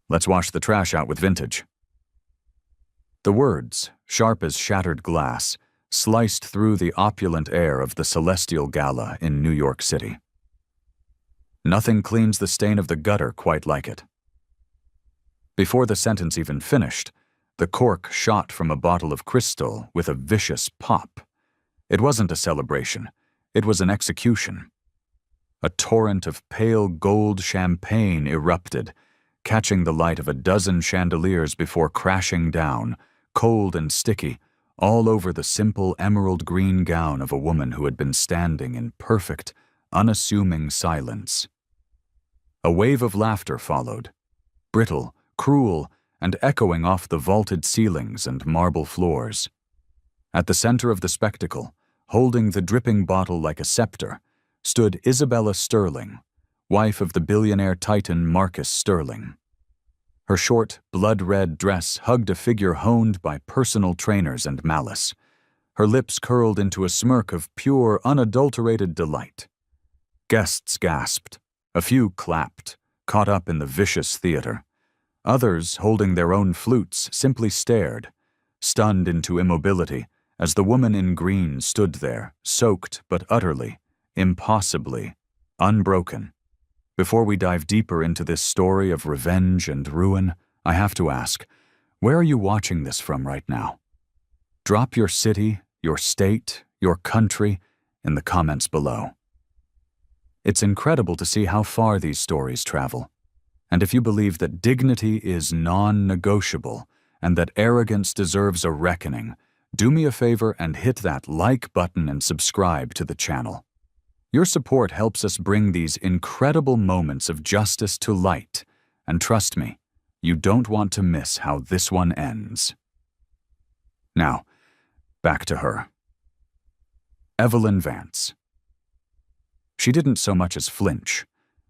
Let's wash the trash out with vintage." The words, sharp as shattered glass, sliced through the opulent air of the Celestial Gala in New York City. Nothing cleans the stain of the gutter quite like it. Before the sentence even finished, the cork shot from a bottle of crystal with a vicious pop. It wasn't a celebration. It was an execution. A torrent of pale gold champagne erupted, catching the light of a dozen chandeliers before crashing down, cold and sticky, all over the simple emerald green gown of a woman who had been standing in perfect, unassuming silence. A wave of laughter followed, brittle, cruel, and echoing off the vaulted ceilings and marble floors. At the center of the spectacle, holding the dripping bottle like a scepter, stood Isabella Sterling, wife of the billionaire titan Marcus Sterling. Her short, blood-red dress hugged a figure honed by personal trainers and malice. Her lips curled into a smirk of pure, unadulterated delight. Guests gasped. A few clapped, caught up in the vicious theater. Others, holding their own flutes, simply stared, stunned into immobility, as the woman in green stood there, soaked but utterly, impossibly, unbroken. Before we dive deeper into this story of revenge and ruin, I have to ask, where are you watching this from right now? Drop your city, your state, your country in the comments below. It's incredible to see how far these stories travel. And if you believe that dignity is non-negotiable and that arrogance deserves a reckoning, do me a favor and hit that like button and subscribe to the channel. Your support helps us bring these incredible moments of justice to light, and trust me, you don't want to miss how this one ends. Now, back to her. Evelyn Vance. She didn't so much as flinch,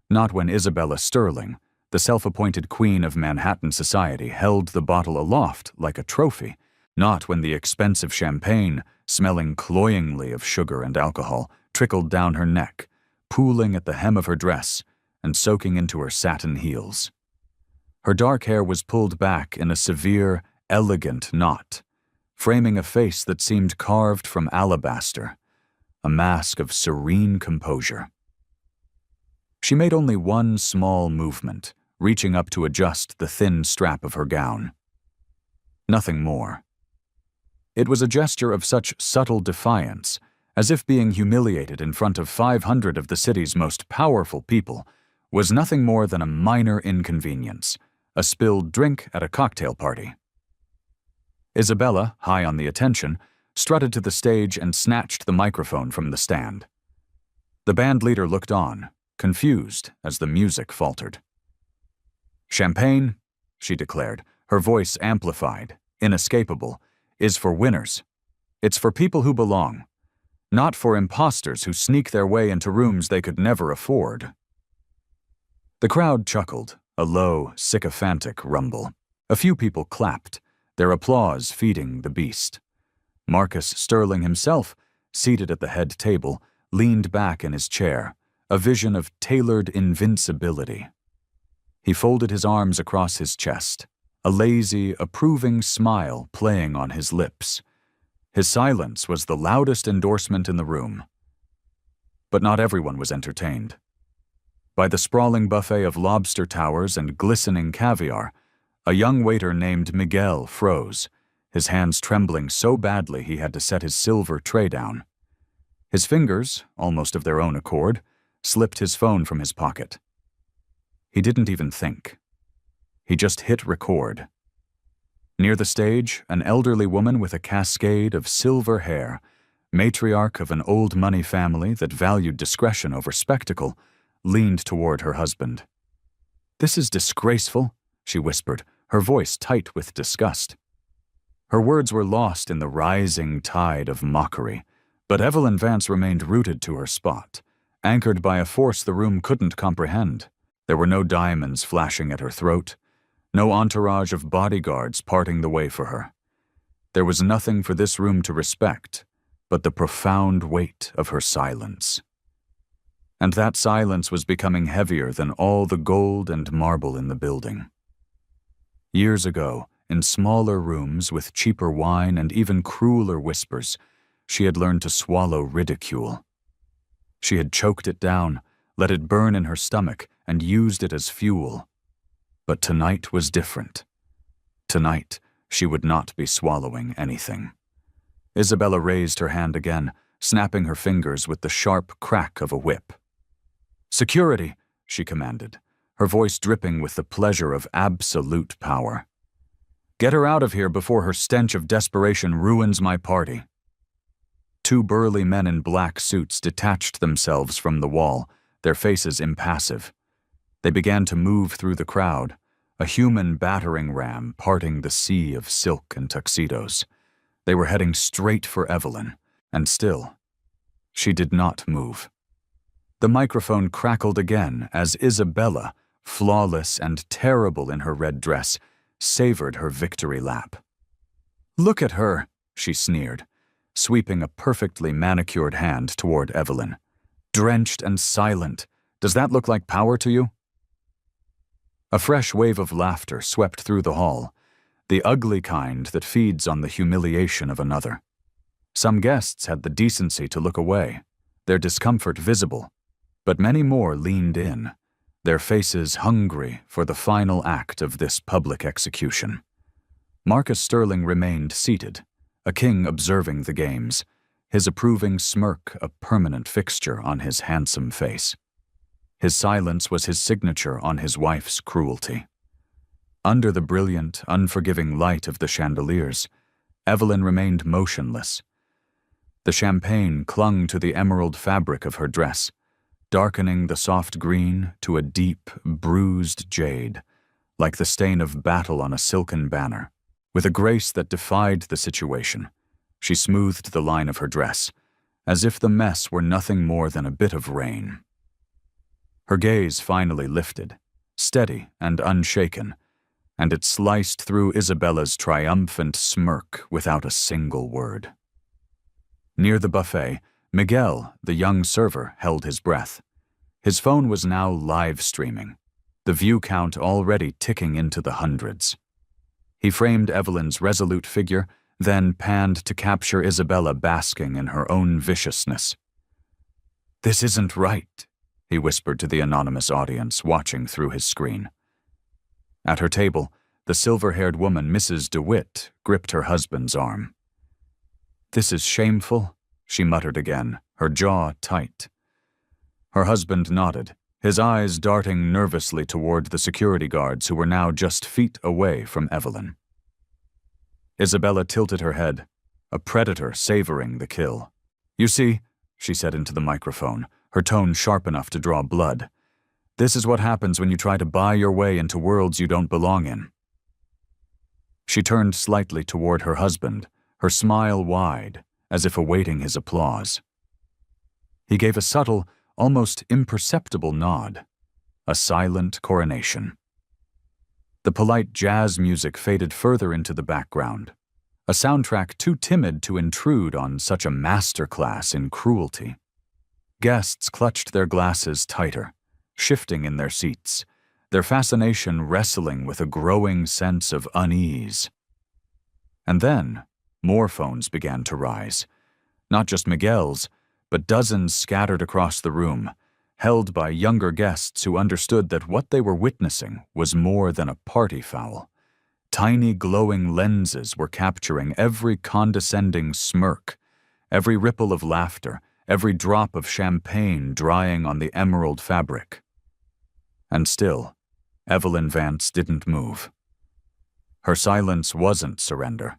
not when Isabella Sterling, the self-appointed queen of Manhattan society, held the bottle aloft like a trophy, not when the expensive champagne, smelling cloyingly of sugar and alcohol, trickled down her neck, pooling at the hem of her dress and soaking into her satin heels. Her dark hair was pulled back in a severe, elegant knot, framing a face that seemed carved from alabaster, a mask of serene composure. She made only one small movement, reaching up to adjust the thin strap of her gown. Nothing more. It was a gesture of such subtle defiance, as if being humiliated in front of 500 of the city's most powerful people was nothing more than a minor inconvenience, a spilled drink at a cocktail party. Isabella, high on the attention, strutted to the stage and snatched the microphone from the stand. The band leader looked on, confused as the music faltered. "Champagne," she declared, her voice amplified, inescapable, "is for winners. It's for people who belong, not for imposters who sneak their way into rooms they could never afford." The crowd chuckled, a low, sycophantic rumble. A few people clapped, their applause feeding the beast. Marcus Sterling himself, seated at the head table, leaned back in his chair, a vision of tailored invincibility. He folded his arms across his chest, a lazy, approving smile playing on his lips. His silence was the loudest endorsement in the room. But not everyone was entertained. By the sprawling buffet of lobster towers and glistening caviar, a young waiter named Miguel froze, his hands trembling so badly he had to set his silver tray down. His fingers, almost of their own accord, slipped his phone from his pocket. He didn't even think. He just hit record. Near the stage, an elderly woman with a cascade of silver hair, matriarch of an old money family that valued discretion over spectacle, leaned toward her husband. "This is disgraceful," she whispered, her voice tight with disgust. Her words were lost in the rising tide of mockery, but Evelyn Vance remained rooted to her spot, anchored by a force the room couldn't comprehend. There were no diamonds flashing at her throat, no entourage of bodyguards parting the way for her. There was nothing for this room to respect but the profound weight of her silence. And that silence was becoming heavier than all the gold and marble in the building. Years ago, in smaller rooms with cheaper wine and even crueler whispers, she had learned to swallow ridicule. She had choked it down, let it burn in her stomach, and used it as fuel. But tonight was different. Tonight, she would not be swallowing anything. Isabella raised her hand again, snapping her fingers with the sharp crack of a whip. "Security," she commanded, her voice dripping with the pleasure of absolute power. "Get her out of here before her stench of desperation ruins my party." Two burly men in black suits detached themselves from the wall, their faces impassive. They began to move through the crowd, a human battering ram parting the sea of silk and tuxedos. They were heading straight for Evelyn, and still, she did not move. The microphone crackled again as Isabella, flawless and terrible in her red dress, savored her victory lap. "Look at her," she sneered, sweeping a perfectly manicured hand toward Evelyn. "Drenched and silent. Does that look like power to you?" A fresh wave of laughter swept through the hall, the ugly kind that feeds on the humiliation of another. Some guests had the decency to look away, their discomfort visible, but many more leaned in, their faces hungry for the final act of this public execution. Marcus Sterling remained seated, a king observing the games, his approving smirk a permanent fixture on his handsome face. His silence was his signature on his wife's cruelty. Under the brilliant, unforgiving light of the chandeliers, Evelyn remained motionless. The champagne clung to the emerald fabric of her dress, darkening the soft green to a deep, bruised jade, like the stain of battle on a silken banner. With a grace that defied the situation, she smoothed the line of her dress, as if the mess were nothing more than a bit of rain. Her gaze finally lifted, steady and unshaken, and it sliced through Isabella's triumphant smirk without a single word. Near the buffet, Miguel, the young server, held his breath. His phone was now live streaming, the view count already ticking into the hundreds. He framed Evelyn's resolute figure, then panned to capture Isabella basking in her own viciousness. "This isn't right," he whispered to the anonymous audience watching through his screen. At her table, the silver-haired woman, Mrs. DeWitt, gripped her husband's arm. "This is shameful," she muttered again, her jaw tight. Her husband nodded, his eyes darting nervously toward the security guards who were now just feet away from Evelyn. Isabella tilted her head, a predator savoring the kill. "You see," she said into the microphone, her tone sharp enough to draw blood, "this is what happens when you try to buy your way into worlds you don't belong in." She turned slightly toward her husband, her smile wide, as if awaiting his applause. He gave a subtle, almost imperceptible nod, a silent coronation. The polite jazz music faded further into the background, a soundtrack too timid to intrude on such a masterclass in cruelty. Guests clutched their glasses tighter, shifting in their seats, their fascination wrestling with a growing sense of unease. And then, more phones began to rise, not just Miguel's, but dozens scattered across the room, held by younger guests who understood that what they were witnessing was more than a party foul. Tiny glowing lenses were capturing every condescending smirk, every ripple of laughter, every drop of champagne drying on the emerald fabric. And still, Evelyn Vance didn't move. Her silence wasn't surrender.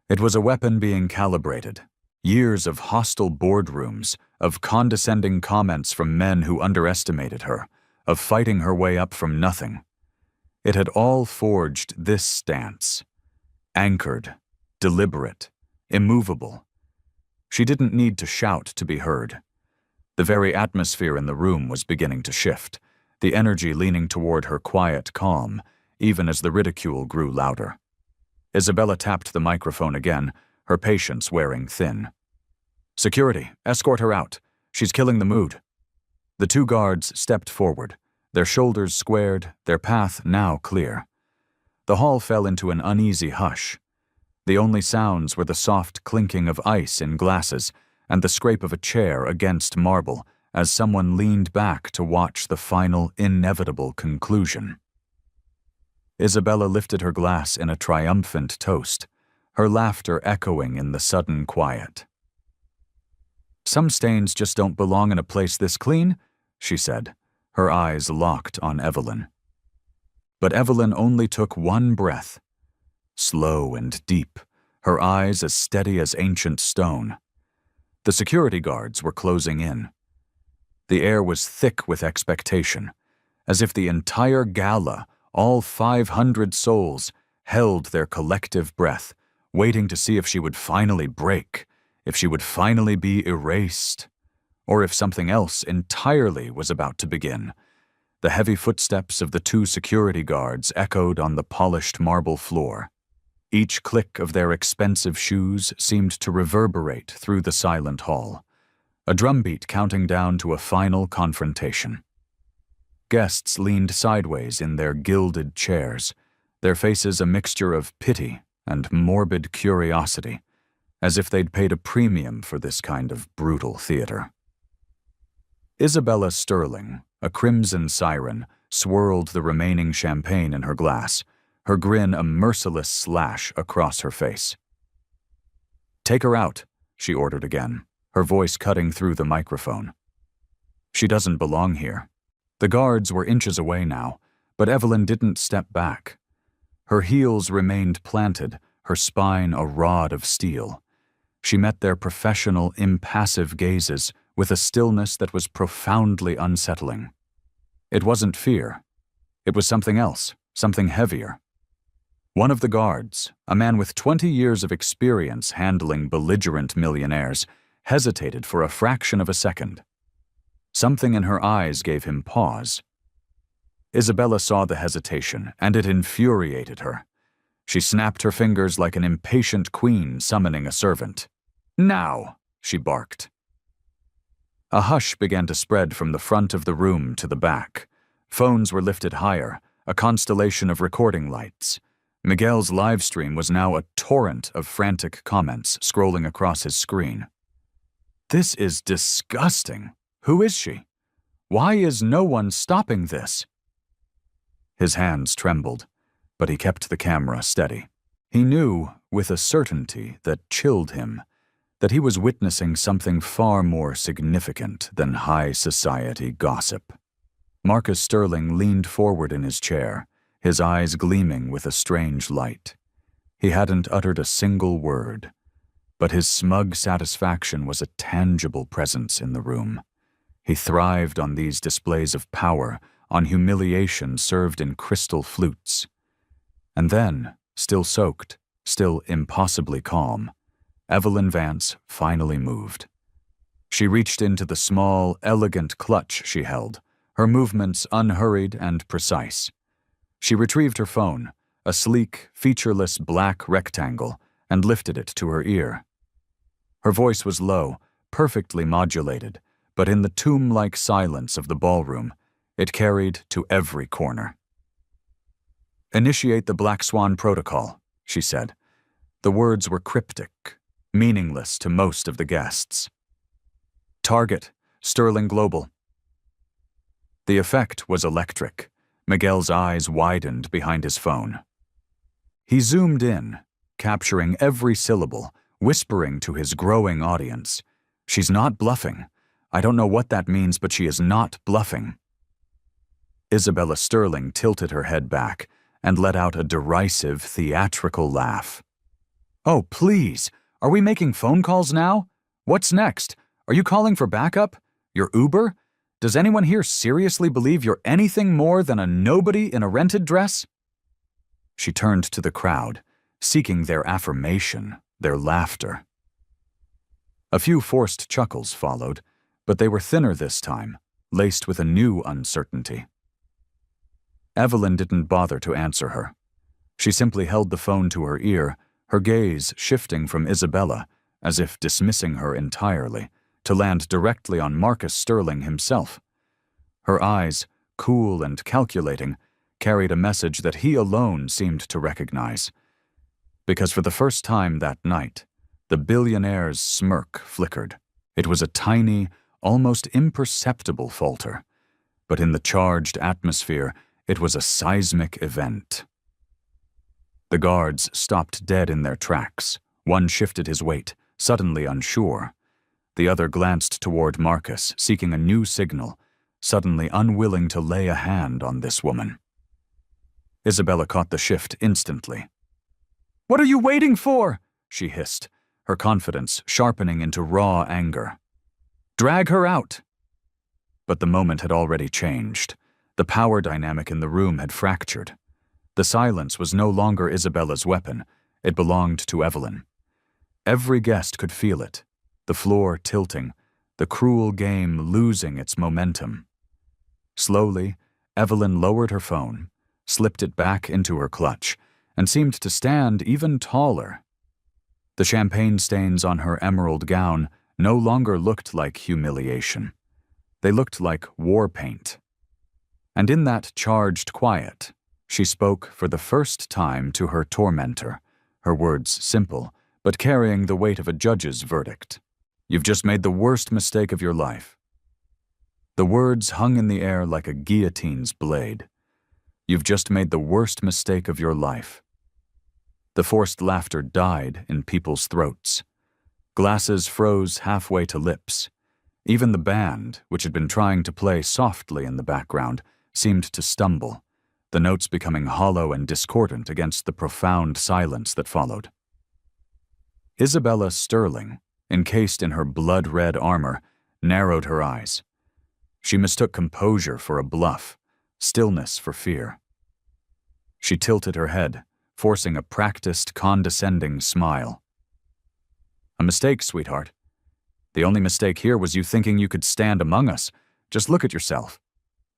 It was a weapon being calibrated. Years of hostile boardrooms, of condescending comments from men who underestimated her, of fighting her way up from nothing. It had all forged this stance. Anchored, deliberate, immovable. She didn't need to shout to be heard. The very atmosphere in the room was beginning to shift, the energy leaning toward her quiet calm, even as the ridicule grew louder. Isabella tapped the microphone again, her patience wearing thin. "Security, escort her out. She's killing the mood." The two guards stepped forward, their shoulders squared, their path now clear. The hall fell into an uneasy hush. The only sounds were the soft clinking of ice in glasses and the scrape of a chair against marble as someone leaned back to watch the final, inevitable conclusion. Isabella lifted her glass in a triumphant toast, her laughter echoing in the sudden quiet. "Some stains just don't belong in a place this clean," she said, her eyes locked on Evelyn. But Evelyn only took one breath, slow and deep, her eyes as steady as ancient stone. The security guards were closing in. The air was thick with expectation, as if the entire gala, all 500 souls, held their collective breath, waiting to see if she would finally break, if she would finally be erased, or if something else entirely was about to begin. The heavy footsteps of the two security guards echoed on the polished marble floor. Each click of their expensive shoes seemed to reverberate through the silent hall, a drumbeat counting down to a final confrontation. Guests leaned sideways in their gilded chairs, their faces a mixture of pity and morbid curiosity, as if they'd paid a premium for this kind of brutal theater. Isabella Sterling, a crimson siren, swirled the remaining champagne in her glass, her grin a merciless slash across her face. "Take her out," she ordered again, her voice cutting through the microphone. "She doesn't belong here." The guards were inches away now, but Evelyn didn't step back. Her heels remained planted, her spine a rod of steel. She met their professional, impassive gazes with a stillness that was profoundly unsettling. It wasn't fear. It was something else, something heavier. One of the guards, a man with 20 years of experience handling belligerent millionaires, hesitated for a fraction of a second. Something in her eyes gave him pause. Isabella saw the hesitation, and it infuriated her. She snapped her fingers like an impatient queen summoning a servant. "Now!" she barked. A hush began to spread from the front of the room to the back. Phones were lifted higher, a constellation of recording lights. Miguel's live stream was now a torrent of frantic comments scrolling across his screen. "This is disgusting. Who is she? Why is no one stopping this?" His hands trembled, but he kept the camera steady. He knew, with a certainty that chilled him, that he was witnessing something far more significant than high society gossip. Marcus Sterling leaned forward in his chair, his eyes gleaming with a strange light. He hadn't uttered a single word, but his smug satisfaction was a tangible presence in the room. He thrived on these displays of power, on humiliation served in crystal flutes. And then, still soaked, still impossibly calm, Evelyn Vance finally moved. She reached into the small, elegant clutch she held, her movements unhurried and precise. She retrieved her phone, a sleek, featureless black rectangle, and lifted it to her ear. Her voice was low, perfectly modulated, but in the tomb-like silence of the ballroom, it carried to every corner. "Initiate the Black Swan Protocol," she said. The words were cryptic, meaningless to most of the guests. "Target, Sterling Global." The effect was electric. Miguel's eyes widened behind his phone. He zoomed in, capturing every syllable, whispering to his growing audience, "She's not bluffing. I don't know what that means, but she is not bluffing." Isabella Sterling tilted her head back and let out a derisive, theatrical laugh. "Oh, please! Are we making phone calls now? What's next? Are you calling for backup? Your Uber? Does anyone here seriously believe you're anything more than a nobody in a rented dress?" She turned to the crowd, seeking their affirmation, their laughter. A few forced chuckles followed, but they were thinner this time, laced with a new uncertainty. Evelyn didn't bother to answer her. She simply held the phone to her ear, her gaze shifting from Isabella, as if dismissing her entirely, to land directly on Marcus Sterling himself. Her eyes, cool and calculating, carried a message that he alone seemed to recognize. Because for the first time that night, the billionaire's smirk flickered. It was a tiny, almost imperceptible falter, but in the charged atmosphere, it was a seismic event. The guards stopped dead in their tracks. One shifted his weight, suddenly unsure. The other glanced toward Marcus, seeking a new signal, suddenly unwilling to lay a hand on this woman. Isabella caught the shift instantly. "What are you waiting for?" she hissed, her confidence sharpening into raw anger. "Drag her out!" But the moment had already changed. The power dynamic in the room had fractured. The silence was no longer Isabella's weapon. It belonged to Evelyn. Every guest could feel it, the floor tilting, the cruel game losing its momentum. Slowly, Evelyn lowered her phone, slipped it back into her clutch, and seemed to stand even taller. The champagne stains on her emerald gown no longer looked like humiliation. They looked like war paint. And in that charged quiet, she spoke for the first time to her tormentor, her words simple, but carrying the weight of a judge's verdict. "You've just made the worst mistake of your life." The words hung in the air like a guillotine's blade. "You've just made the worst mistake of your life." The forced laughter died in people's throats. Glasses froze halfway to lips. Even the band, which had been trying to play softly in the background, seemed to stumble, the notes becoming hollow and discordant against the profound silence that followed. Isabella Sterling, encased in her blood-red armor, narrowed her eyes. She mistook composure for a bluff, stillness for fear. She tilted her head, forcing a practiced, condescending smile. "A mistake, sweetheart. The only mistake here was you thinking you could stand among us. Just look at yourself.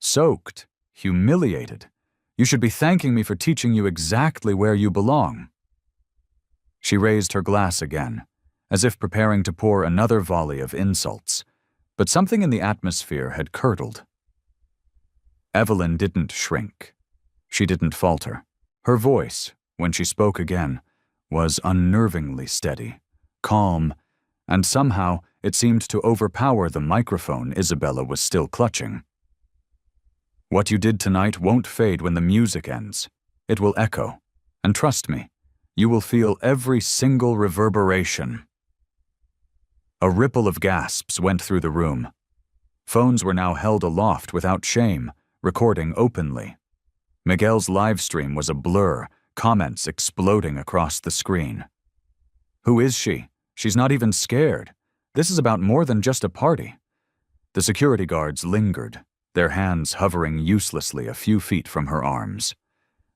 Soaked, humiliated. You should be thanking me for teaching you exactly where you belong." She raised her glass again, as if preparing to pour another volley of insults, but something in the atmosphere had curdled. Evelyn didn't shrink. She didn't falter. Her voice, when she spoke again, was unnervingly steady, calm, and somehow it seemed to overpower the microphone Isabella was still clutching. "What you did tonight won't fade when the music ends. It will echo, and trust me, you will feel every single reverberation." A ripple of gasps went through the room. Phones were now held aloft without shame, recording openly. Miguel's livestream was a blur, comments exploding across the screen. "Who is she? She's not even scared. This is about more than just a party." The security guards lingered, their hands hovering uselessly a few feet from her arms.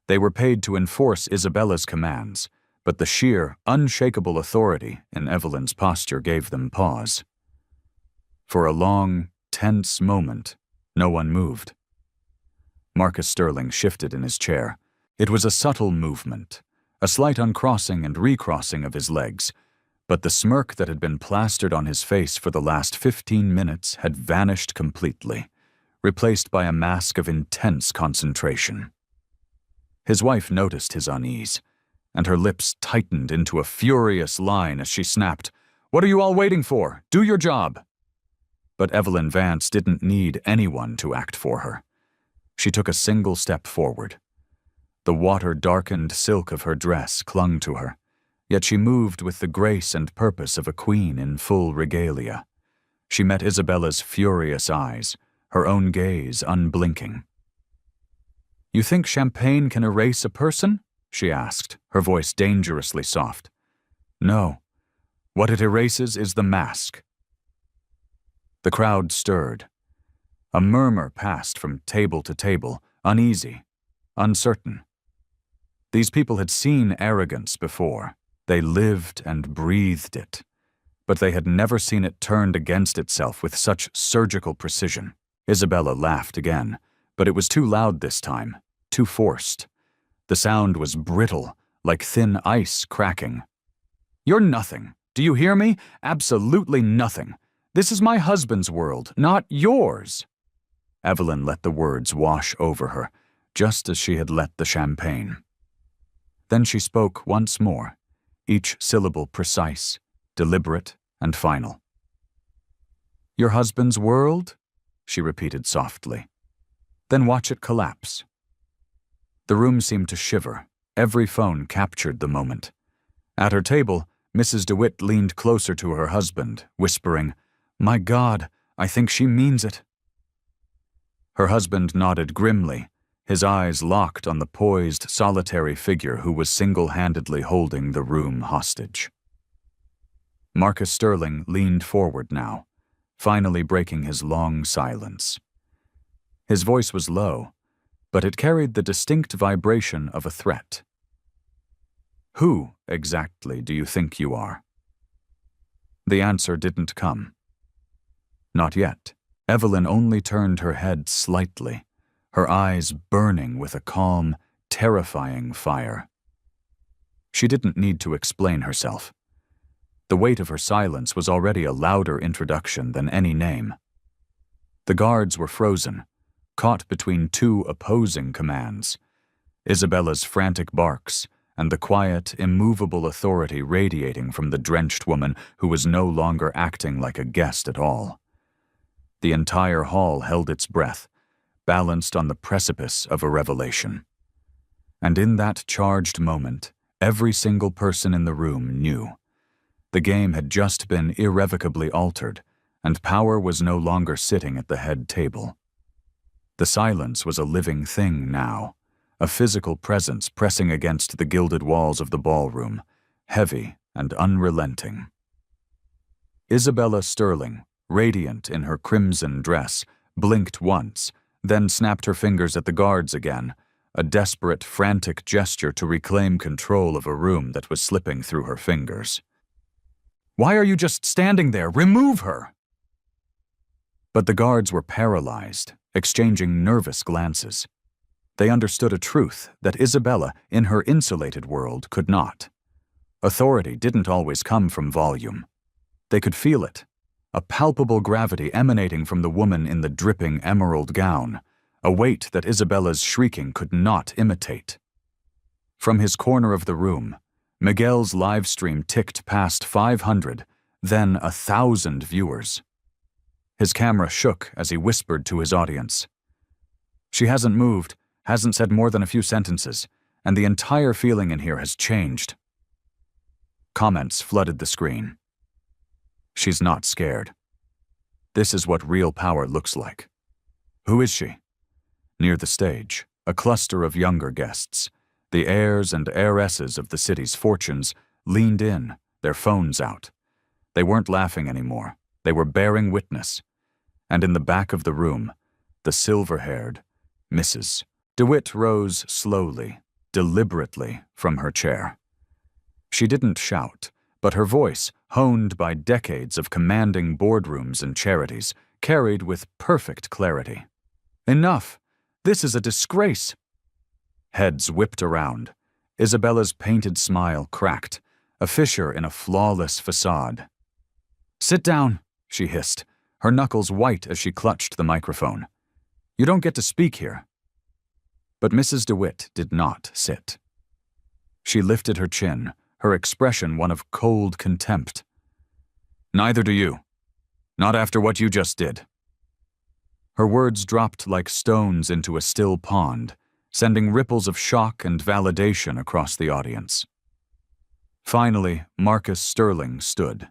They were paid to enforce Isabella's commands, but the sheer, unshakable authority in Evelyn's posture gave them pause. For a long, tense moment, no one moved. Marcus Sterling shifted in his chair. It was a subtle movement, a slight uncrossing and recrossing of his legs, but the smirk that had been plastered on his face for the last 15 minutes had vanished completely, replaced by a mask of intense concentration. His wife noticed his unease, and her lips tightened into a furious line as she snapped, "What are you all waiting for? Do your job!" But Evelyn Vance didn't need anyone to act for her. She took a single step forward. The water-darkened silk of her dress clung to her, yet she moved with the grace and purpose of a queen in full regalia. She met Isabella's furious eyes, her own gaze unblinking. "You think champagne can erase a person?" she asked, her voice dangerously soft. "No. What it erases is the mask." The crowd stirred. A murmur passed from table to table, uneasy, uncertain. These people had seen arrogance before. They lived and breathed it. But they had never seen it turned against itself with such surgical precision. Isabella laughed again, but it was too loud this time, too forced. The sound was brittle, like thin ice cracking. "You're nothing. Do you hear me? Absolutely nothing. This is my husband's world, not yours." Evelyn let the words wash over her, just as she had let the champagne. Then she spoke once more, each syllable precise, deliberate, and final. "Your husband's world?" she repeated softly. "Then watch it collapse." The room seemed to shiver. Every phone captured the moment. At her table, Mrs. DeWitt leaned closer to her husband, whispering, "My God, I think she means it." Her husband nodded grimly, his eyes locked on the poised, solitary figure who was single-handedly holding the room hostage. Marcus Sterling leaned forward now, finally breaking his long silence. His voice was low, but it carried the distinct vibration of a threat. "Who, exactly, do you think you are?" The answer didn't come. Not yet. Evelyn only turned her head slightly, her eyes burning with a calm, terrifying fire. She didn't need to explain herself. The weight of her silence was already a louder introduction than any name. The guards were frozen, caught between two opposing commands, Isabella's frantic barks and the quiet, immovable authority radiating from the drenched woman who was no longer acting like a guest at all. The entire hall held its breath, balanced on the precipice of a revelation. And in that charged moment, every single person in the room knew. The game had just been irrevocably altered, and power was no longer sitting at the head table. The silence was a living thing now, a physical presence pressing against the gilded walls of the ballroom, heavy and unrelenting. Isabella Sterling, radiant in her crimson dress, blinked once, then snapped her fingers at the guards again, a desperate, frantic gesture to reclaim control of a room that was slipping through her fingers. "Why are you just standing there? Remove her!" But the guards were paralyzed, exchanging nervous glances. They understood a truth that Isabella, in her insulated world, could not. Authority didn't always come from volume. They could feel it, a palpable gravity emanating from the woman in the dripping emerald gown, a weight that Isabella's shrieking could not imitate. From his corner of the room, Miguel's live stream ticked past 500, then 1,000 viewers. His camera shook as he whispered to his audience. "She hasn't moved, hasn't said more than a few sentences, and the entire feeling in here has changed." Comments flooded the screen. "She's not scared. This is what real power looks like." "Who is she?" Near the stage, a cluster of younger guests, the heirs and heiresses of the city's fortunes, leaned in, their phones out. They weren't laughing anymore. They were bearing witness. And in the back of the room, the silver-haired Mrs. DeWitt rose slowly, deliberately from her chair. She didn't shout, but her voice, honed by decades of commanding boardrooms and charities, carried with perfect clarity. "Enough! This is a disgrace!" Heads whipped around. Isabella's painted smile cracked, a fissure in a flawless facade. "Sit down," she hissed, her knuckles white as she clutched the microphone. "You don't get to speak here." But Mrs. DeWitt did not sit. She lifted her chin, her expression one of cold contempt. "Neither do you. Not after what you just did." Her words dropped like stones into a still pond, sending ripples of shock and validation across the audience. Finally, Marcus Sterling stood.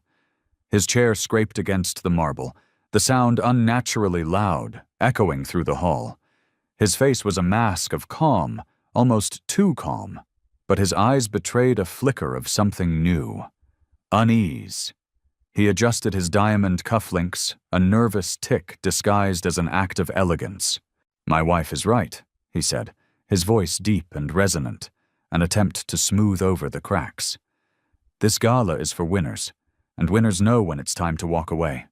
His chair scraped against the marble, the sound unnaturally loud, echoing through the hall. His face was a mask of calm, almost too calm, but his eyes betrayed a flicker of something new. Unease. He adjusted his diamond cufflinks, a nervous tick disguised as an act of elegance. "My wife is right," he said, his voice deep and resonant, an attempt to smooth over the cracks. "This gala is for winners, and winners know when it's time to walk away."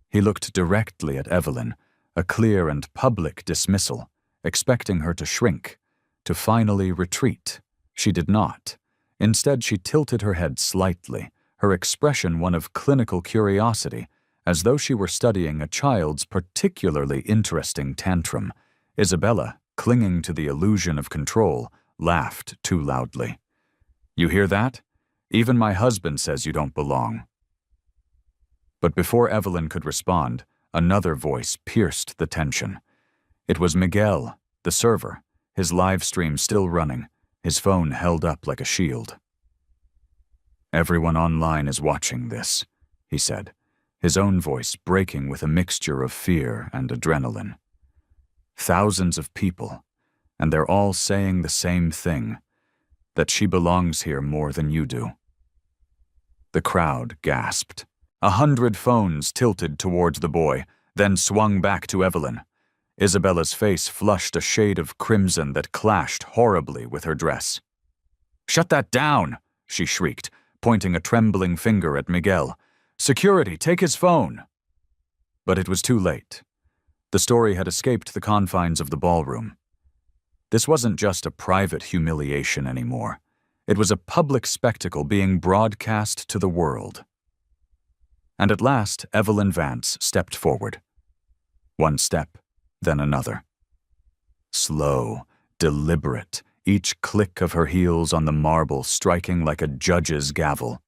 He looked directly at Evelyn, a clear and public dismissal, expecting her to shrink, to finally retreat. She did not. Instead, she tilted her head slightly, her expression one of clinical curiosity, as though she were studying a child's particularly interesting tantrum. Isabella clinging to the illusion of control, laughed too loudly. "You hear that? Even my husband says you don't belong." But before Evelyn could respond, another voice pierced the tension. It was Miguel, the server, his live stream still running, his phone held up like a shield. "Everyone online is watching this," he said, his own voice breaking with a mixture of fear and adrenaline. "Thousands of people, and they're all saying the same thing, that she belongs here more than you do." The crowd gasped. 100 phones tilted towards the boy, then swung back to Evelyn. Isabella's face flushed a shade of crimson that clashed horribly with her dress. "Shut that down!" she shrieked, pointing a trembling finger at Miguel. "Security, take his phone!" But it was too late. The story had escaped the confines of the ballroom. This wasn't just a private humiliation anymore. It was a public spectacle being broadcast to the world. And at last, Evelyn Vance stepped forward. One step, then another. Slow, deliberate, each click of her heels on the marble striking like a judge's gavel.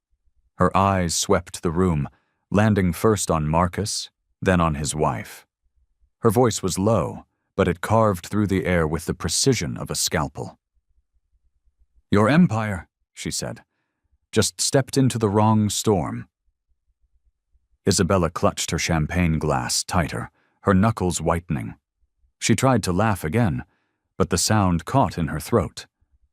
Her eyes swept the room, landing first on Marcus, then on his wife. Her voice was low, but it carved through the air with the precision of a scalpel. "Your empire," she said, "just stepped into the wrong storm." Isabella clutched her champagne glass tighter, her knuckles whitening. She tried to laugh again, but the sound caught in her throat.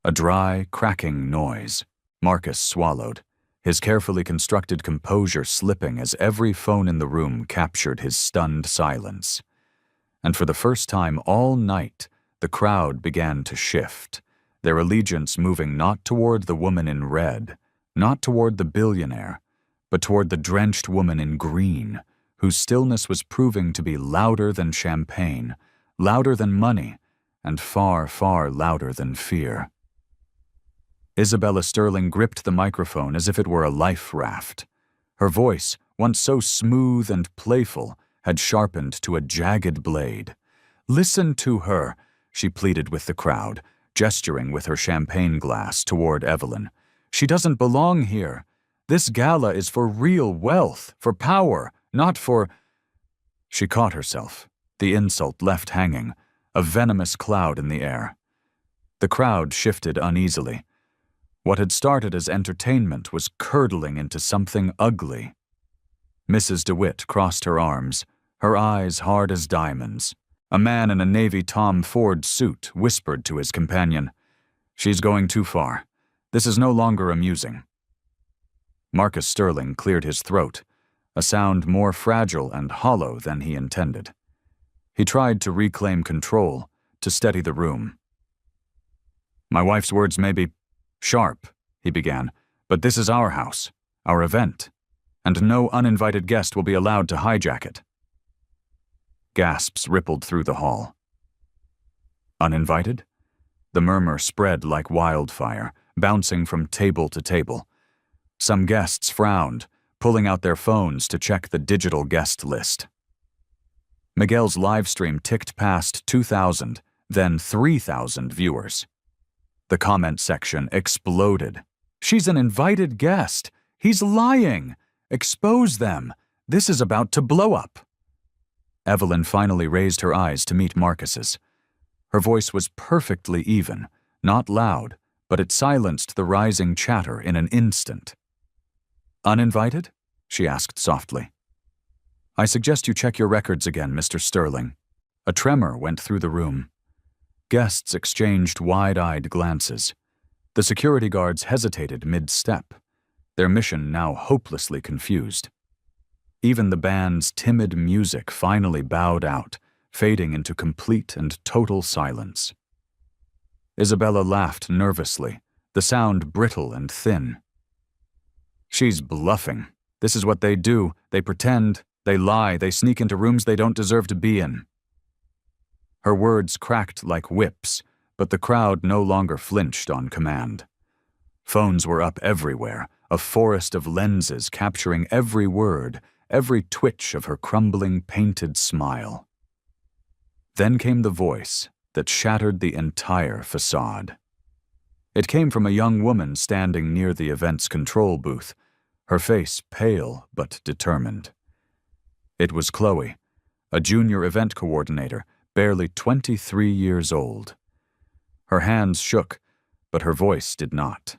A dry, cracking noise. Marcus swallowed, his carefully constructed composure slipping as every phone in the room captured his stunned silence. And for the first time all night, the crowd began to shift, their allegiance moving not toward the woman in red, not toward the billionaire, but toward the drenched woman in green, whose stillness was proving to be louder than champagne, louder than money, and far, far louder than fear. Isabella Sterling gripped the microphone as if it were a life raft. Her voice, once so smooth and playful, had sharpened to a jagged blade. "Listen to her," she pleaded with the crowd, gesturing with her champagne glass toward Evelyn. "She doesn't belong here. This gala is for real wealth, for power, not for—" She caught herself, the insult left hanging, a venomous cloud in the air. The crowd shifted uneasily. What had started as entertainment was curdling into something ugly. Mrs. DeWitt crossed her arms, her eyes hard as diamonds. A man in a Navy Tom Ford suit whispered to his companion, "She's going too far. This is no longer amusing." Marcus Sterling cleared his throat, a sound more fragile and hollow than he intended. He tried to reclaim control, to steady the room. "My wife's words may be sharp," he began, "but this is our house, our event, and no uninvited guest will be allowed to hijack it." Gasps rippled through the hall. Uninvited? The murmur spread like wildfire, bouncing from table to table. Some guests frowned, pulling out their phones to check the digital guest list. Miguel's livestream ticked past 2,000, then 3,000 viewers. The comment section exploded. "She's an invited guest. He's lying. Expose them. This is about to blow up." Evelyn finally raised her eyes to meet Marcus's. Her voice was perfectly even, not loud, but it silenced the rising chatter in an instant. "Uninvited?" she asked softly. "I suggest you check your records again, Mr. Sterling." A tremor went through the room. Guests exchanged wide-eyed glances. The security guards hesitated mid-step, their mission now hopelessly confused. Even the band's timid music finally bowed out, fading into complete and total silence. Isabella laughed nervously, the sound brittle and thin. "She's bluffing. This is what they do. They pretend, they lie, they sneak into rooms they don't deserve to be in." Her words cracked like whips, but the crowd no longer flinched on command. Phones were up everywhere, a forest of lenses capturing every word, every twitch of her crumbling, painted smile. Then came the voice, that shattered the entire facade. It came from a young woman standing near the event's control booth, her face pale but determined. It was Chloe, a junior event coordinator, barely 23 years old. Her hands shook, but her voice did not.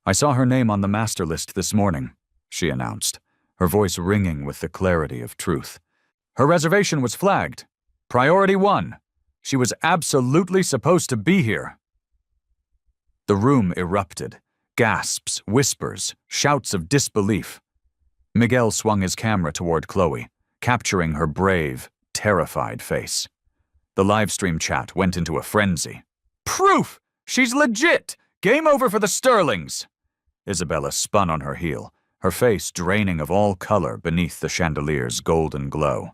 "I saw her name on the master list this morning," she announced, her voice ringing with the clarity of truth. "Her reservation was flagged. Priority 1. She was absolutely supposed to be here." The room erupted. Gasps, whispers, shouts of disbelief. Miguel swung his camera toward Chloe, capturing her brave, terrified face. The livestream chat went into a frenzy. "Proof! She's legit! Game over for the Sterlings!" Isabella spun on her heel, her face draining of all color beneath the chandelier's golden glow.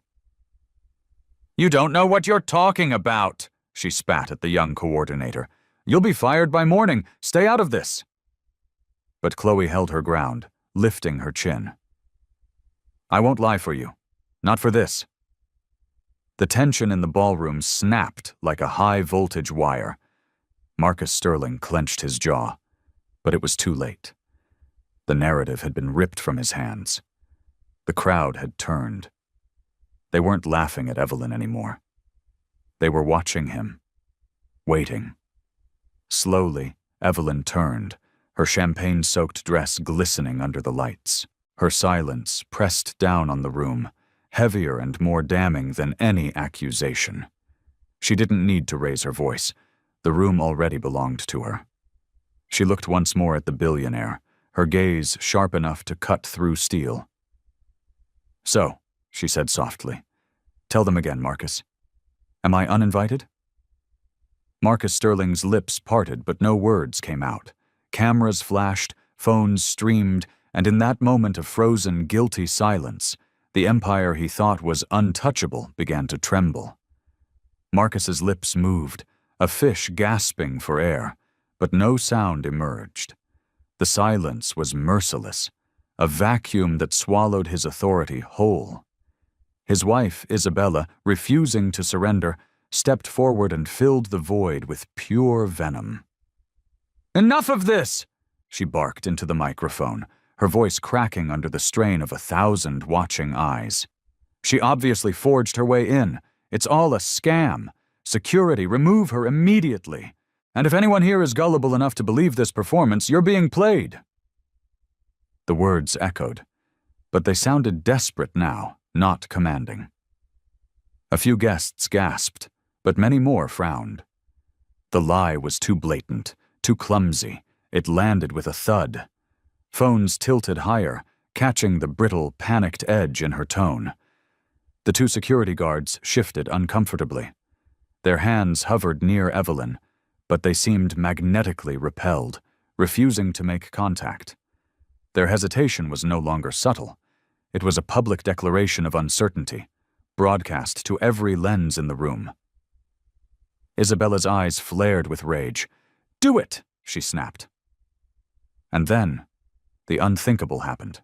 "You don't know what you're talking about," she spat at the young coordinator. "You'll be fired by morning. Stay out of this." But Chloe held her ground, lifting her chin. "I won't lie for you. Not for this." The tension in the ballroom snapped like a high-voltage wire. Marcus Sterling clenched his jaw, but it was too late. The narrative had been ripped from his hands. The crowd had turned. They weren't laughing at Evelyn anymore. They were watching him, waiting. Slowly, Evelyn turned, her champagne-soaked dress glistening under the lights. Her silence pressed down on the room, heavier and more damning than any accusation. She didn't need to raise her voice. The room already belonged to her. She looked once more at the billionaire, her gaze sharp enough to cut through steel. "So," she said softly, "tell them again, Marcus. Am I uninvited?" Marcus Sterling's lips parted, but no words came out. Cameras flashed, phones streamed, and in that moment of frozen, guilty silence, the empire he thought was untouchable began to tremble. Marcus's lips moved, a fish gasping for air, but no sound emerged. The silence was merciless, a vacuum that swallowed his authority whole. His wife, Isabella, refusing to surrender, stepped forward and filled the void with pure venom. "Enough of this!" she barked into the microphone, her voice cracking under the strain of 1,000 watching eyes. "She obviously forged her way in. It's all a scam. Security, remove her immediately. And if anyone here is gullible enough to believe this performance, you're being played." The words echoed, but they sounded desperate now, not commanding. A few guests gasped, but many more frowned. The lie was too blatant, too clumsy. It landed with a thud. Phones tilted higher, catching the brittle, panicked edge in her tone. The two security guards shifted uncomfortably. Their hands hovered near Evelyn, but they seemed magnetically repelled, refusing to make contact. Their hesitation was no longer subtle. It was a public declaration of uncertainty, broadcast to every lens in the room. Isabella's eyes flared with rage. "Do it!" she snapped. And then, the unthinkable happened.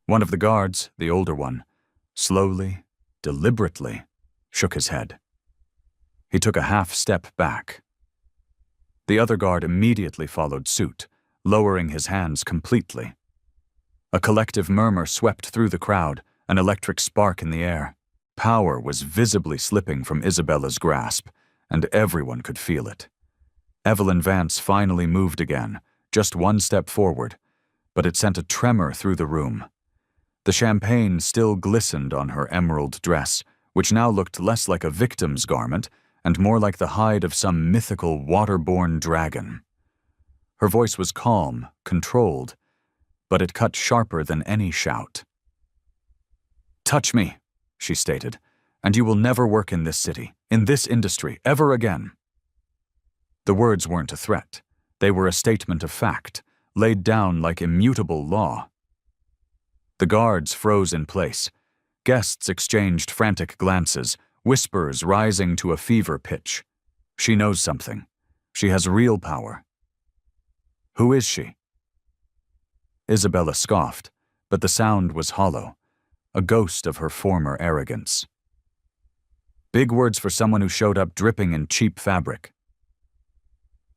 One of the guards, the older one, slowly, deliberately, shook his head. He took a half step back. The other guard immediately followed suit, lowering his hands completely. A collective murmur swept through the crowd, an electric spark in the air. Power was visibly slipping from Isabella's grasp, and everyone could feel it. Evelyn Vance finally moved again, just one step forward, but it sent a tremor through the room. The champagne still glistened on her emerald dress, which now looked less like a victim's garment and more like the hide of some mythical waterborne dragon. Her voice was calm, controlled, but it cut sharper than any shout. "Touch me," she stated, "and you will never work in this city, in this industry, ever again." The words weren't a threat. They were a statement of fact, laid down like immutable law. The guards froze in place. Guests exchanged frantic glances, whispers rising to a fever pitch. She knows something. She has real power. Who is she? Isabella scoffed, but the sound was hollow, a ghost of her former arrogance. Big words for someone who showed up dripping in cheap fabric.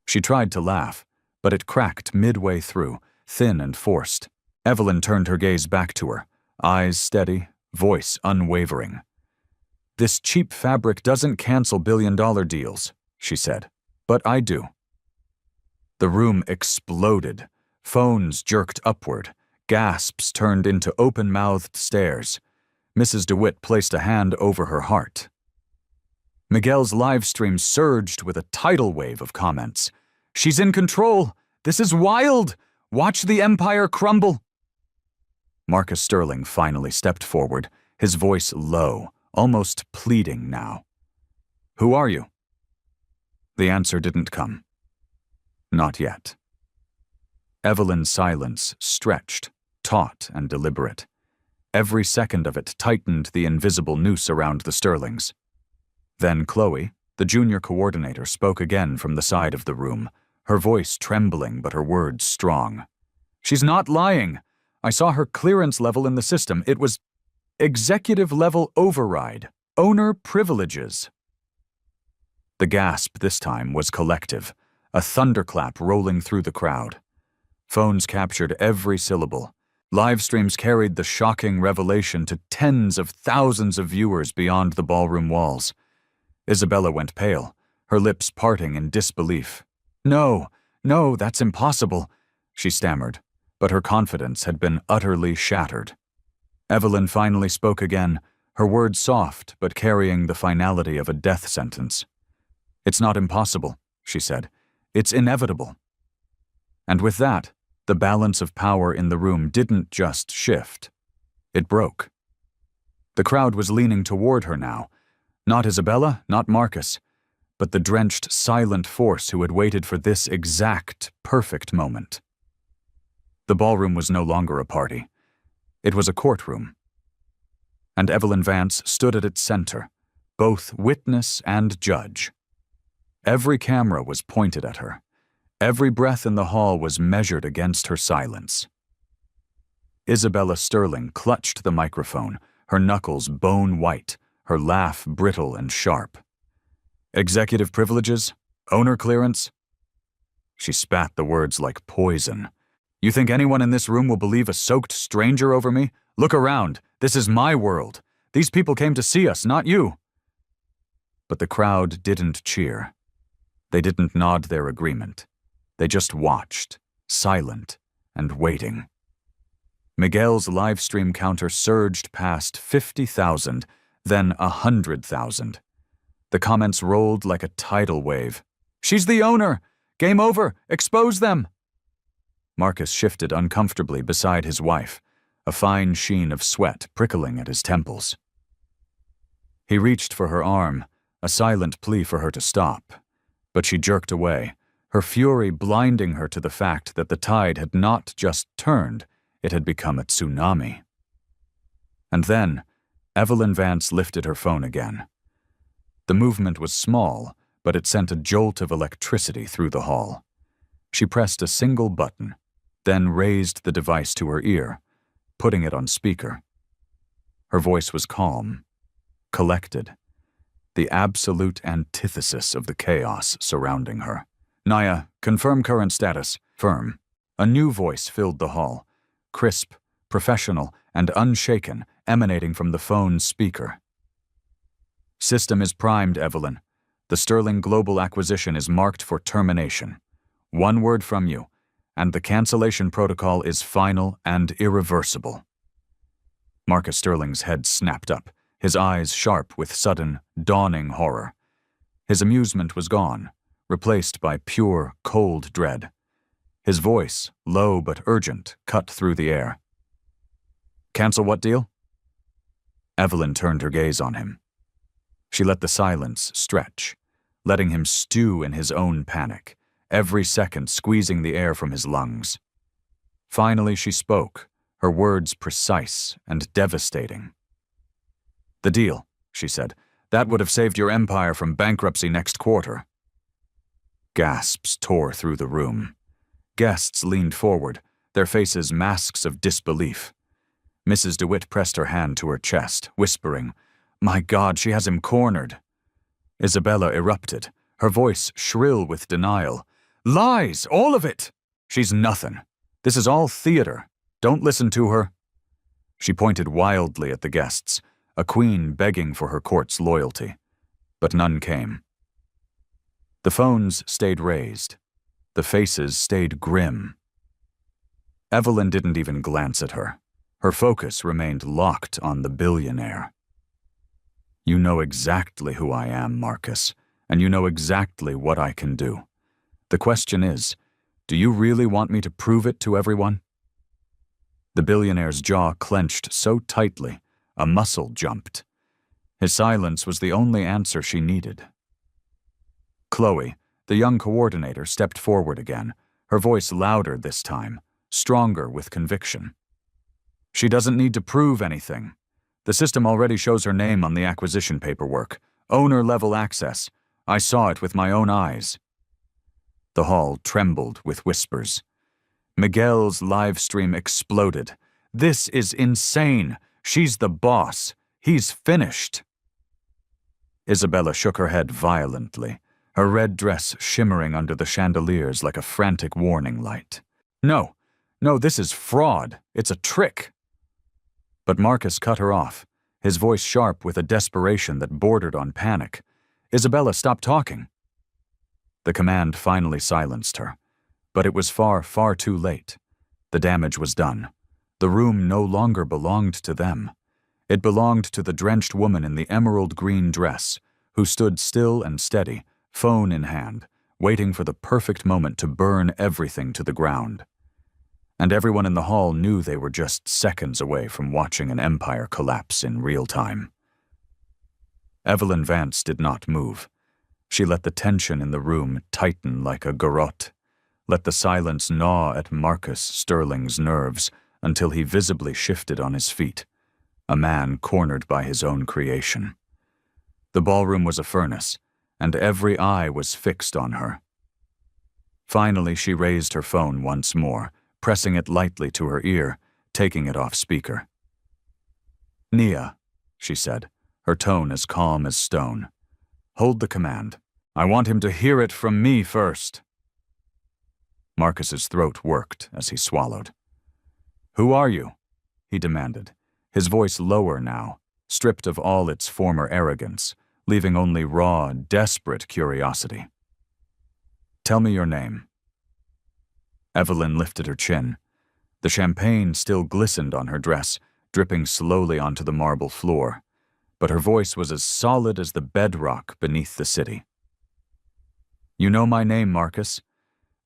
She tried to laugh, but it cracked midway through, thin and forced. Evelyn turned her gaze back to her, eyes steady, voice unwavering. "This cheap fabric doesn't cancel billion-dollar deals," she said, "but I do." The room exploded. Phones jerked upward. Gasps turned into open-mouthed stares. Mrs. DeWitt placed a hand over her heart. Miguel's live stream surged with a tidal wave of comments. "She's in control! This is wild! Watch the empire crumble!" Marcus Sterling finally stepped forward, his voice low, almost pleading now. "Who are you?" The answer didn't come. Not yet. Evelyn's silence stretched, taut and deliberate. Every second of it tightened the invisible noose around the Sterlings. Then Chloe, the junior coordinator, spoke again from the side of the room, her voice trembling but her words strong. "She's not lying. I saw her clearance level in the system. It was executive level override, owner privileges." The gasp this time was collective, a thunderclap rolling through the crowd. Phones captured every syllable. Live streams carried the shocking revelation to tens of thousands of viewers beyond the ballroom walls. Isabella went pale, her lips parting in disbelief. No, that's impossible," she stammered, but her confidence had been utterly shattered. Evelyn finally spoke again, her words soft but carrying the finality of a death sentence. "It's not impossible," she said. "It's inevitable." And with that, the balance of power in the room didn't just shift. It broke. The crowd was leaning toward her now. Not Isabella, not Marcus, but the drenched, silent force who had waited for this exact, perfect moment. The ballroom was no longer a party. It was a courtroom. And Evelyn Vance stood at its center, both witness and judge. Every camera was pointed at her. Every breath in the hall was measured against her silence. Isabella Sterling clutched the microphone, her knuckles bone white, her laugh brittle and sharp. "Executive privileges? Owner clearance?" She spat the words like poison. "You think anyone in this room will believe a soaked stranger over me? Look around. This is my world. These people came to see us, not you." But the crowd didn't cheer. They didn't nod their agreement. They just watched, silent and waiting. Miguel's live stream counter surged past 50,000, then 100,000. The comments rolled like a tidal wave. "She's the owner! Game over! Expose them!" Marcus shifted uncomfortably beside his wife, a fine sheen of sweat prickling at his temples. He reached for her arm, a silent plea for her to stop, but she jerked away, her fury blinding her to the fact that the tide had not just turned, it had become a tsunami. And then, Evelyn Vance lifted her phone again. The movement was small, but it sent a jolt of electricity through the hall. She pressed a single button, then raised the device to her ear, putting it on speaker. Her voice was calm, collected, the absolute antithesis of the chaos surrounding her. "Naya, confirm current status." "Firm." A new voice filled the hall, crisp, professional, and unshaken, emanating from the phone's speaker. "System is primed, Evelyn. The Sterling Global acquisition is marked for termination. One word from you, and the cancellation protocol is final and irreversible." Marcus Sterling's head snapped up, his eyes sharp with sudden, dawning horror. His amusement was gone, replaced by pure, cold dread. His voice, low but urgent, cut through the air. "Cancel what deal?" Evelyn turned her gaze on him. She let the silence stretch, letting him stew in his own panic, every second squeezing the air from his lungs. Finally she spoke, her words precise and devastating. "The deal," she said. "That would have saved your empire from bankruptcy next quarter." Gasps tore through the room. Guests leaned forward, their faces masks of disbelief. Mrs. DeWitt pressed her hand to her chest, whispering, "My God, she has him cornered." Isabella erupted, her voice shrill with denial. Lies, all of it! She's nothing. This is all theater. Don't listen to her. She pointed wildly at the guests, a queen begging for her court's loyalty. But none came. The phones stayed raised. The faces stayed grim. Evelyn didn't even glance at her. Her focus remained locked on the billionaire. You know exactly who I am, Marcus, and you know exactly what I can do. The question is, do you really want me to prove it to everyone? The billionaire's jaw clenched so tightly, a muscle jumped. His silence was the only answer she needed. Chloe, the young coordinator, stepped forward again, her voice louder this time, stronger with conviction. She doesn't need to prove anything. The system already shows her name on the acquisition paperwork. Owner-level access. I saw it with my own eyes. The hall trembled with whispers. Miguel's live stream exploded. This is insane. She's the boss. He's finished. Isabella shook her head violently, her red dress shimmering under the chandeliers like a frantic warning light. No, this is fraud. It's a trick. But Marcus cut her off, his voice sharp with a desperation that bordered on panic. Isabella, stop talking. The command finally silenced her, but it was far, far too late. The damage was done. The room no longer belonged to them. It belonged to the drenched woman in the emerald green dress, who stood still and steady, phone in hand, waiting for the perfect moment to burn everything to the ground. And everyone in the hall knew they were just seconds away from watching an empire collapse in real time. Evelyn Vance did not move. She let the tension in the room tighten like a garrote, let the silence gnaw at Marcus Sterling's nerves until he visibly shifted on his feet, a man cornered by his own creation. The ballroom was a furnace, and every eye was fixed on her. Finally, she raised her phone once more, pressing it lightly to her ear, taking it off speaker. Nia, she said, her tone as calm as stone. Hold the command. I want him to hear it from me first. Marcus's throat worked as he swallowed. Who are you? He demanded, his voice lower now, stripped of all its former arrogance, leaving only raw, desperate curiosity. Tell me your name. Evelyn lifted her chin. The champagne still glistened on her dress, dripping slowly onto the marble floor, but her voice was as solid as the bedrock beneath the city. You know my name, Marcus.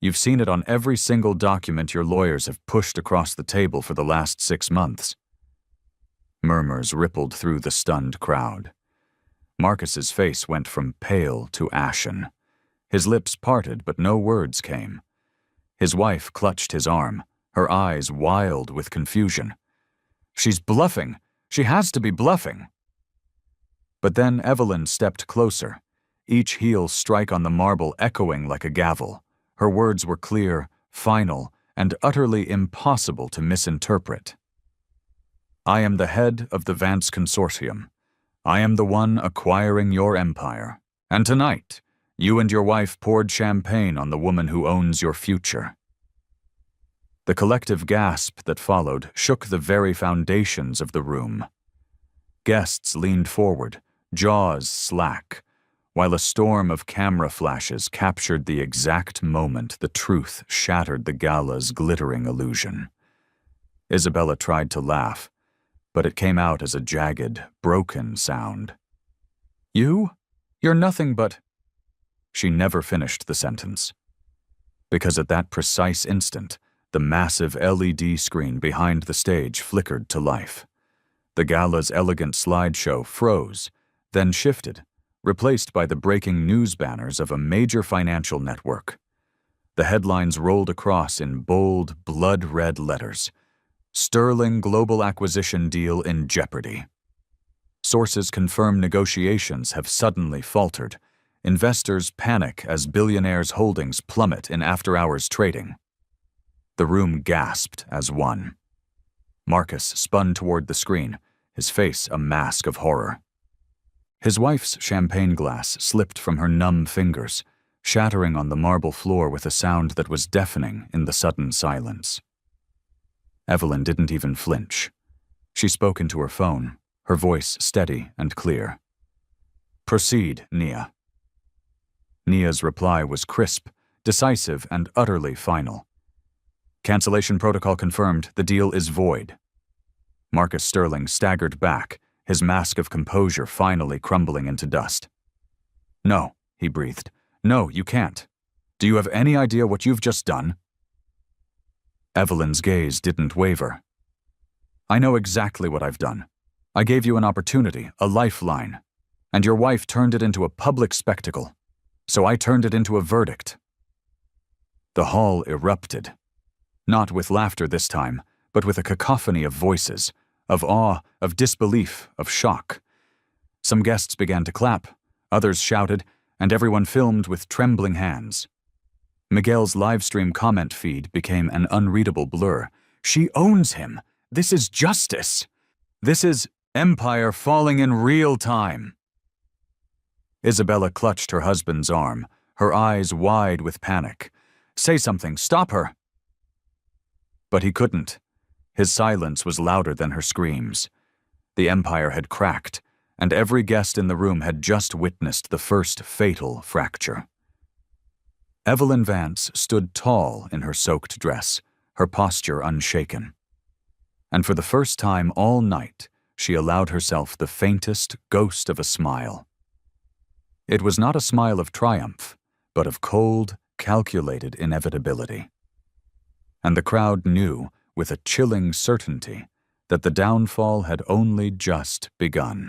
You've seen it on every single document your lawyers have pushed across the table for the last 6 months. Murmurs rippled through the stunned crowd. Marcus's face went from pale to ashen. His lips parted, but no words came. His wife clutched his arm, her eyes wild with confusion. She's bluffing. She has to be bluffing. But then Evelyn stepped closer, each heel strike on the marble echoing like a gavel. Her words were clear, final, and utterly impossible to misinterpret. I am the head of the Vance Consortium. I am the one acquiring your empire. And tonight, you and your wife poured champagne on the woman who owns your future. The collective gasp that followed shook the very foundations of the room. Guests leaned forward, jaws slack, while a storm of camera flashes captured the exact moment the truth shattered the gala's glittering illusion. Isabella tried to laugh, but it came out as a jagged, broken sound. You? You're nothing but... She never finished the sentence. Because at that precise instant, the massive LED screen behind the stage flickered to life. The gala's elegant slideshow froze, then shifted, replaced by the breaking news banners of a major financial network. The headlines rolled across in bold, blood-red letters. Sterling Global Acquisition Deal in Jeopardy. Sources confirm negotiations have suddenly faltered. Investors panic as Billionaire's holdings plummet in after-hours trading. The room gasped as one. Marcus spun toward the screen, his face a mask of horror. His wife's champagne glass slipped from her numb fingers, shattering on the marble floor with a sound that was deafening in the sudden silence. Evelyn didn't even flinch. She spoke into her phone, her voice steady and clear. "Proceed, Nia." Nia's reply was crisp, decisive, and utterly final. "Cancellation protocol confirmed. The deal is void." Marcus Sterling staggered back, his mask of composure finally crumbling into dust. "No," he breathed. "No, you can't. Do you have any idea what you've just done?" Evelyn's gaze didn't waver. "I know exactly what I've done. I gave you an opportunity, a lifeline, and your wife turned it into a public spectacle. So I turned it into a verdict." The hall erupted. Not with laughter this time, but with a cacophony of voices, of awe, of disbelief, of shock. Some guests began to clap, others shouted, and everyone filmed with trembling hands. Miguel's livestream comment feed became an unreadable blur. "She owns him. This is justice. This is empire falling in real time." Isabella clutched her husband's arm, her eyes wide with panic. "Say something, stop her." But he couldn't. His silence was louder than her screams. The empire had cracked, and every guest in the room had just witnessed the first fatal fracture. Evelyn Vance stood tall in her soaked dress, her posture unshaken. And for the first time all night, she allowed herself the faintest ghost of a smile. It was not a smile of triumph, but of cold, calculated inevitability. And the crowd knew, with a chilling certainty, that the downfall had only just begun.